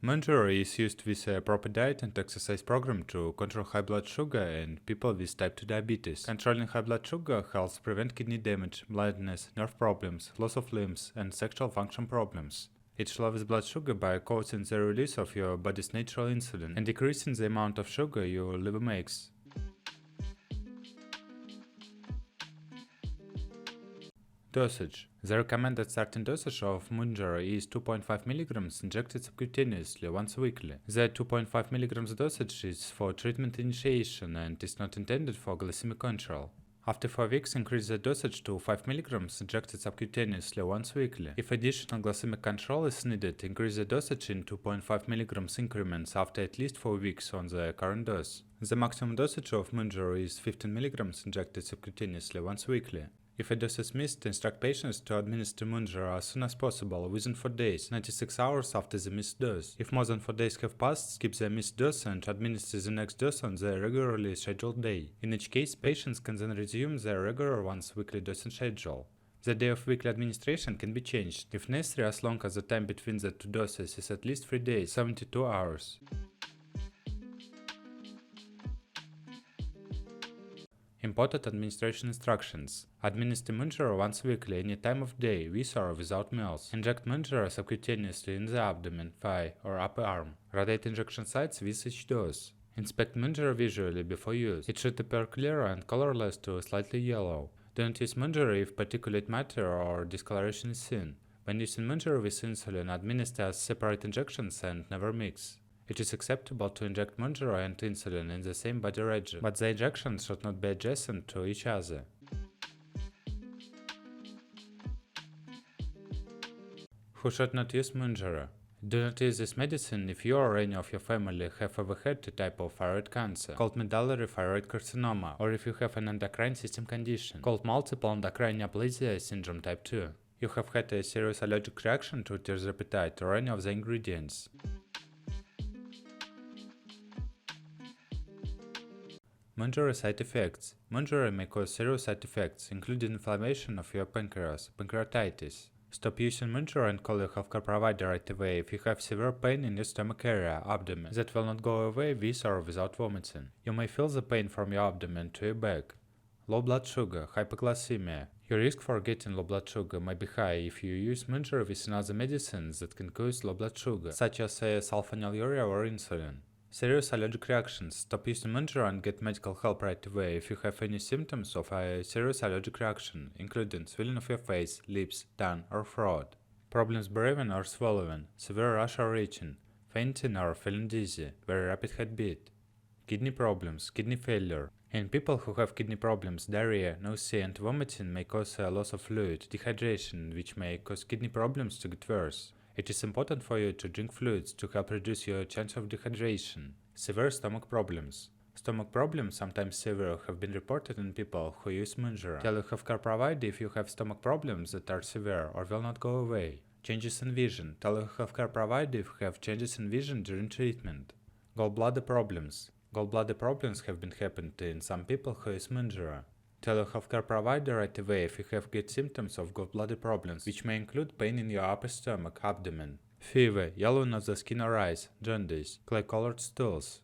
Mounjaro is used with a proper diet and exercise program to control high blood sugar in people with type 2 diabetes. Controlling high blood sugar helps prevent kidney damage, blindness, nerve problems, loss of limbs, and sexual function problems. It lowers blood sugar by causing the release of your body's natural insulin and decreasing the amount of sugar your liver makes. Dosage. The recommended starting dosage of Mounjaro is 2.5 mg injected subcutaneously once weekly. The 2.5 mg dosage is for treatment initiation and is not intended for glycemic control. After 4 weeks, increase the dosage to 5 mg injected subcutaneously once weekly. If additional glycemic control is needed, increase the dosage in 2.5 mg increments after at least 4 weeks on the current dose. The maximum dosage of Mounjaro is 15 mg injected subcutaneously once weekly. If a dose is missed, instruct patients to administer Mounjaro as soon as possible, within 4 days, 96 hours after the missed dose. If more than 4 days have passed, skip the missed dose and administer the next dose on the regularly scheduled day. In each case, patients can then resume their regular once-weekly dosing schedule. The day of weekly administration can be changed, if necessary, as long as the time between the 2 doses is at least 3 days, 72 hours. Important administration instructions. Administer Mounjaro once weekly any time of day, with or without meals. Inject Mounjaro subcutaneously in the abdomen, thigh, or upper arm. Rotate injection sites with each dose. Inspect Mounjaro visually before use. It should appear clear and colorless to slightly yellow. Do not use Mounjaro if particulate matter or discoloration is seen. When using Mounjaro with insulin, administer as separate injections and never mix. It is acceptable to inject Mounjaro and insulin in the same body region, but the injections should not be adjacent to each other. Who should not use Mounjaro? Do not use this medicine if you or any of your family have ever had a type of thyroid cancer called medullary thyroid carcinoma, or if you have an endocrine system condition called multiple endocrine neoplasia syndrome type 2. You have had a serious allergic reaction to tirzepatide or any of the ingredients. Mounjaro side effects. Mounjaro may cause serious side effects, including inflammation of your pancreas, pancreatitis. Stop using Mounjaro and call your healthcare provider right away if you have severe pain in your stomach area, abdomen, that will not go away with or without vomiting. You may feel the pain from your abdomen to your back. Low blood sugar, hypoglycemia. Your risk for getting low blood sugar may be high if you use Mounjaro with another medicines that can cause low blood sugar, such as sulfonylurea or insulin. Serious allergic reactions. Stop using Mounjaro and get medical help right away if you have any symptoms of a serious allergic reaction, including swelling of your face, lips, tongue, or throat. Problems breathing or swallowing, severe rash or itching, fainting or feeling dizzy, very rapid heartbeat. Kidney problems, kidney failure. In people who have kidney problems, diarrhea, nausea, and vomiting may cause a loss of fluid, dehydration, which may cause kidney problems to get worse. It is important for you to drink fluids to help reduce your chance of dehydration. Severe stomach problems. Stomach problems, sometimes severe, have been reported in people who use Mounjaro. Tell your healthcare provider if you have stomach problems that are severe or will not go away. Changes in vision. Tell your healthcare provider if you have changes in vision during treatment. Gallbladder problems. Gallbladder problems have been happened in some people who use Mounjaro. Tell your healthcare provider right away if you have get symptoms of gallbladder problems, which may include pain in your upper stomach, abdomen, fever, yellowing of the skin or eyes, jaundice, clay-colored stools.